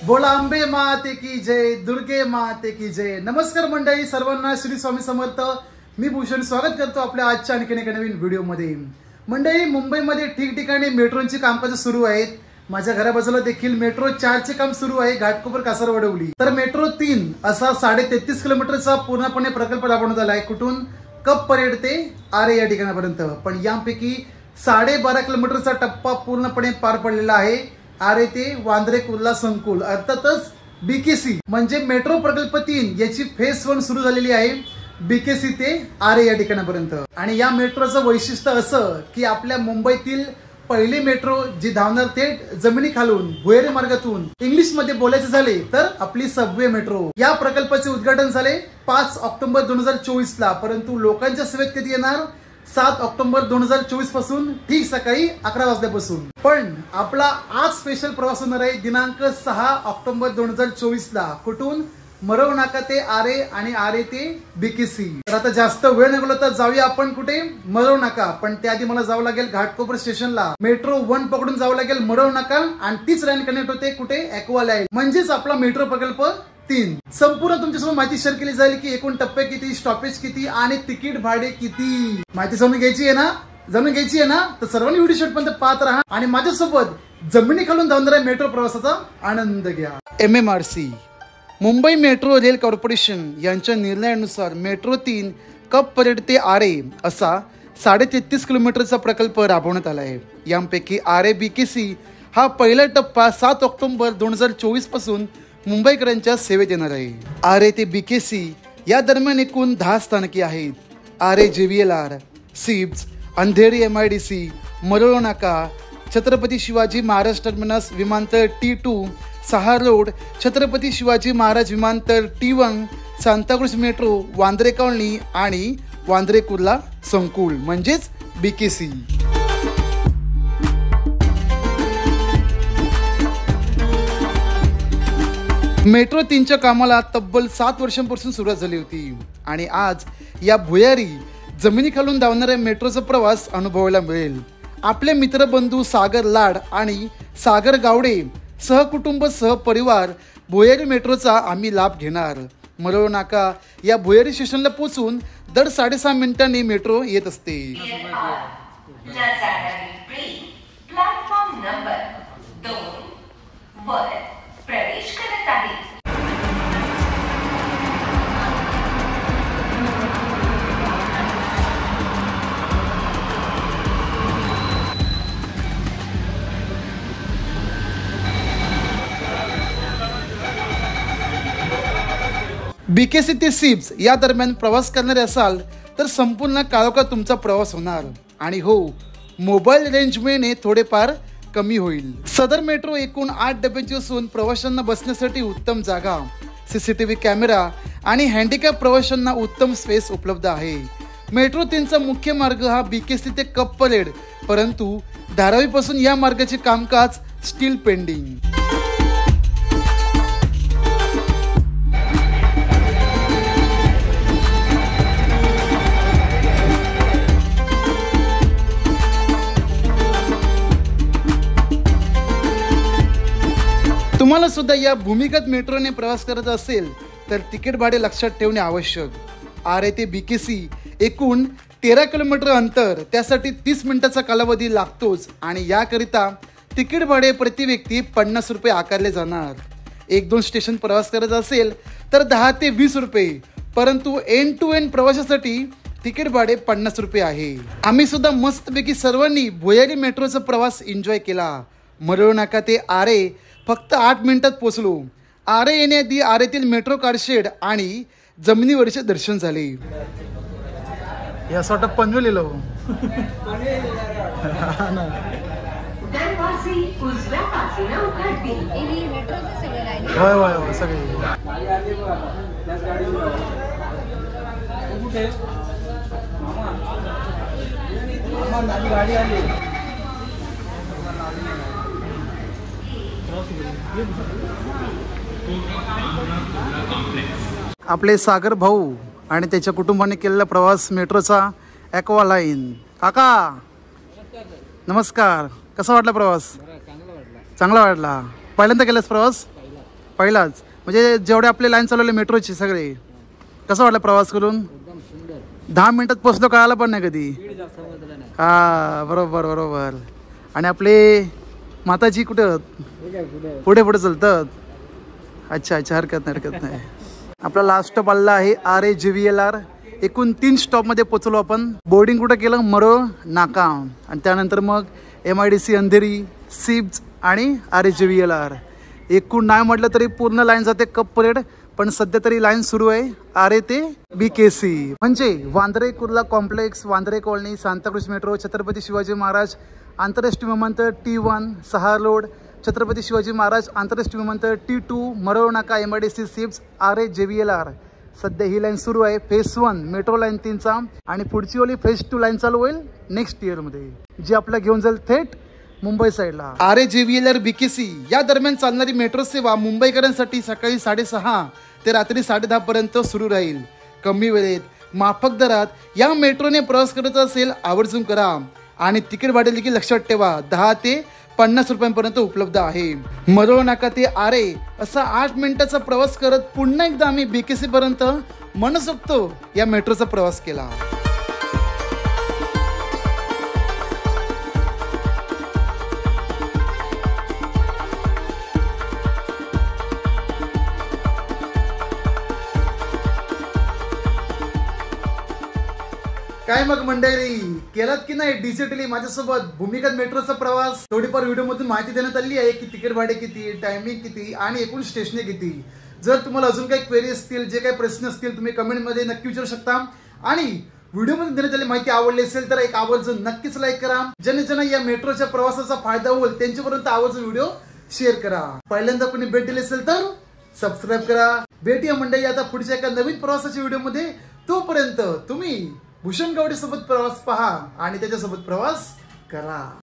बोला अंबे माते की जय, दुर्गे माते की जय। नमस्कार मंडळी, सर्वांना श्री स्वामी समर्थ। मी भूषण स्वागत करतो आपल्या आजच्या आणखीन एका नवीन व्हिडिओमध्ये। मंडळी, मुंबईमध्ये ठिकठिकाणी मेट्रोची कामकाज सुरू आहेत। माझ्या घराबाजूला देखील मेट्रो 4 चे काम सुरू आहे, घाटकोपर कासारवडवली। तर मेट्रो 3 असा 33.5 किलोमीटरचा पूर्णपणे प्रकल्प राबवण्यात आला आहे। कुठून? कप परेड ते आरे या ठिकाणापर्यंत। पण यापैकी 12.5 किलोमीटरचा टप्पा पूर्णपणे पार पडलेला आहे। आरे ते वांद्रे कुर्ला संकुल, अर्थातच बीकेसी म्हणजे मेट्रो प्रकल्प 3 याची फेज 1 सुरू झालेली आहे, बीकेसी ते आरे या ठिकाणापर्यंत। आणि या मेट्रोचं वैशिष्ट्य असं की आपल्या मुंबईतील पहिली मेट्रो जी धावणार थेट जमिनी खालून भुयारी मार्गातून। इंग्लिश मध्ये बोलायचे झाले तर आपली सबवे मेट्रो। या प्रकल्पाचे उद्घाटन झाले 5 ऑक्टोबर 2024 ला, परंतु लोकांच्या सेवेत कधी येणार? 7 ऑक्टोबर 2024 पासून, ठीक सकाळी 11 वाजल्यापासून। पण आपला आज स्पेशल प्रवास होणार आहे दिनांक 6 ऑक्टोबर 2024 ला। कुठून? मरव नाका ते आरे आणि आरे ते बीकेसी। तर आता जास्त वेळ न घालवता जाऊया आपण कुठे? मरव नाका। पण त्याआधी मला जावं लागेल घाटकोपर स्टेशनला। मेट्रो 1 पकडून जावं लागेल मरव नाका आणि तीच लाईन कनेक्ट होते कुठे? ॲक्वा लाईन, म्हणजेच आपला मेट्रो प्रकल्प 3। संपूर्ण तुमच्यासोबत माहिती शेअर केली जाईल की एकूण टप्पे किती, स्टॉपेज किती आणि तिकीट भाडे किती। माहिती जाणून घ्यायची आहे ना? तर सर्वांनी व्हिडिओ शेवटपर्यंत पाहत राहा आणि माझ्यासोबत जमिनी खालून धावणाऱ्या मेट्रो प्रवासाचा आनंद घ्या। MMRC Mumbai metro rail corporation यांच्या निर्णयानुसार मेट्रो 3 कप परेड ते आरे असा 33.5 किलोमीटरचा प्रकल्प राबवण्यात आला आहे। यापैकी आरे बीकेसी हा पहिला टप्पा 7 ऑक्टोबर 2024 पासून मुंबईकरांच्या सेवेत येणार आहे। आरे ते बीकेसी या दरम्यान एकूण 10 स्थानके आहेत। आरे JVLR, SEEPZ, Andheri MIDC, Maral नाका, छत्रपती शिवाजी महाराज टर्मिनस विमानतळ T2, सहार रोड, छत्रपती शिवाजी महाराज विमानतळ T1, Santacruz metro, Vandre colony आणि वांद्रे कुर्ला संकुल म्हणजेच बीकेसी। मेट्रो 3च्या कामाला तब्बल 7 वर्षांपासून सुरुवात झाली होती आणि आज या भुयारी जमिनी खालून धावणाऱ्या मेट्रोचा प्रवास अनुभवायला मिळेल। आपले मित्रबंधू सागर लाड आणि सागर गावडे सहकुटुंब सहपरिवार भुयारी मेट्रोचा आम्ही लाभ घेणार। मरळ नाका या भुयारी स्टेशनला पोहोचून दर 6.5 मिनिटांनी मेट्रो येत असते। प्लॅटफॉर्म नंबर 2 वर प्रवेश करत आहे। बीकेसी ते सिब्स या दरम्यान प्रवास करणारे असाल तर संपूर्ण काळोखात तुमचा प्रवास होणार आणि हो, मोबाईल रेंज मिळणे थोडेफार कमी होईल। सदर मेट्रो एकूण 8 डब्यांची असून प्रवाशांना बसण्यासाठी उत्तम जागा, CCTV कॅमेरा आणि हँडिकॅप प्रवाशांना उत्तम स्पेस उपलब्ध आहे। मेट्रो 3चा मुख्य मार्ग हा बीकेसी ते कप परेड, परंतु धारावीपासून या मार्गाचे कामकाज स्टील पेंडिंग। तुम्हाला सुद्धा या भूमिगत मेट्रोने प्रवास करत असेल तर तिकीट भाडे लक्षात ठेवणे आवश्यक। आरे ते बीकेसी एकूण 13 किलोमीटर अंतर, त्यासाठी 30 मिनिटाचा कालावधी लागतोच आणि याकरिता तिकीट भाडे प्रति व्यक्ती 50 रुपये आकारले जाणार। 1-2 स्टेशन प्रवास करत असेल तर 10 ते 20 रुपये, परंतु एंड टू एंड प्रवासासाठी तिकीट भाडे 50 रुपये आहे। आम्ही सुद्धा मस्तपैकी सर्वांनी भुयारी मेट्रोचा प्रवास एन्जॉय केला। मरळ नाका ते आरे फक्त 8 मिनिटात पोहोचलो। आरे येण्याआधी आरेतील मेट्रो कारशेड आणि जमिनीवरचे दर्शन झाले। यासाठी पनवेल लिहिलो होय सगळे आपले सागर भाऊ आणि त्याच्या कुटुंबाने केलेला प्रवास मेट्रोचा ॲक्वा लाईन। काका नमस्कार, कसा वाटला प्रवास? चांगला वाटला। पहिल्यांदा केलास प्रवास? पहिलाच म्हणजे जेवढे आपले लाईन चालवले मेट्रोचे सगळे, कसं वाटलं प्रवास करून? 10 मिनिटात पोहोचलो, कळालं पण नाही कधी. हा बरोबर बरोबर. आणि आपले माताजी कुठं? पुढे पुढे चालतात. अच्छा अच्छा, हरकत नाही हरकत नाही. आपला लास्ट स्टॉप आलेला आहे RAJVLR. एकूण 3 स्टॉपमध्ये पोहोचलो आपण. बोर्डिंग कुठं केलं? मरोळ नाका, आणि त्यानंतर मग MIDC अंधेरी, सिप्स आणि RAJVLR. एकूण नाही म्हटलं तरी पूर्ण लाईन जाते कप परेड, पण सध्या तरी लाईन सुरू आहे RA ते BKC, म्हणजे Bandra Kurla complex, Bandra colony, Santacruz metro, Chhatrapati Shivaji Maharaj आंतरराष्ट्रीय विमानतळ T1, सहार रोड, छत्रपती शिवाजी महाराज आंतरराष्ट्रीय विमानतळ T2, मरोळ नाका, MIDC, सिप्स, RAJVLR. सध्या ही लाईन सुरू आहे फेज 1 मेट्रो लाईन 3चा, आणि पुढची वाली फेज 2 लाईन चालू होईल नेक्स्ट इयरमध्ये, जी आपला घेऊन जाईल थेट मुंबई साईडला. RAJVLR BKC या दरम्यान चालणारी मेट्रो सेवा मुंबईकरांसाठी सकाळी 6:30 ते रात्री 10:30 पर्यंत सुरू राहील. कमी वेळेत माफक दरात या मेट्रोने प्रवास करत असेल आवर्जून करा, आणि तिकीट भाडे देखील लक्षात ठेवा 10 ते 50 रुपयांपर्यंत उपलब्ध आहे. मरोळ नाका ते RA असा 8 मिनिटाचा प्रवास करत पुन्हा एकदा आम्ही BKC पर्यंत मनसोक्त या मेट्रोचा प्रवास केला. काय मग मंडळी, केलात की नाही डिजिटली माझ्यासोबत भूमिगत मेट्रोचा प्रवास? थोडीफार व्हिडिओ मधून माहिती देण्यात आली आहे की तिकीट भाडे किती, टायमिंग किती आणि एकूण स्टेशने किती. जर तुम्हाला अजून काही क्वेरी असतील, जे काही प्रश्न असतील, तुम्ही कमेंटमध्ये नक्की विचारू शकता. आणि व्हिडिओमध्ये देण्यात आलेली माहिती आवडली असेल तर एक आवर्जून नक्कीच लाईक करा. ज्यांना या मेट्रोच्या प्रवासाचा फायदा होईल त्यांच्यापर्यंत आवर्जून व्हिडिओ शेअर करा. पहिल्यांदा कोणी भेट दिली असेल तर सबस्क्राईब करा. भेटूया मंडळी आता पुढच्या एका नवीन प्रवासाच्या व्हिडिओमध्ये. तोपर्यंत तुम्ही भूषण गावडे सोबत प्रवास पहा आणि त्याच्यासोबत प्रवास करा.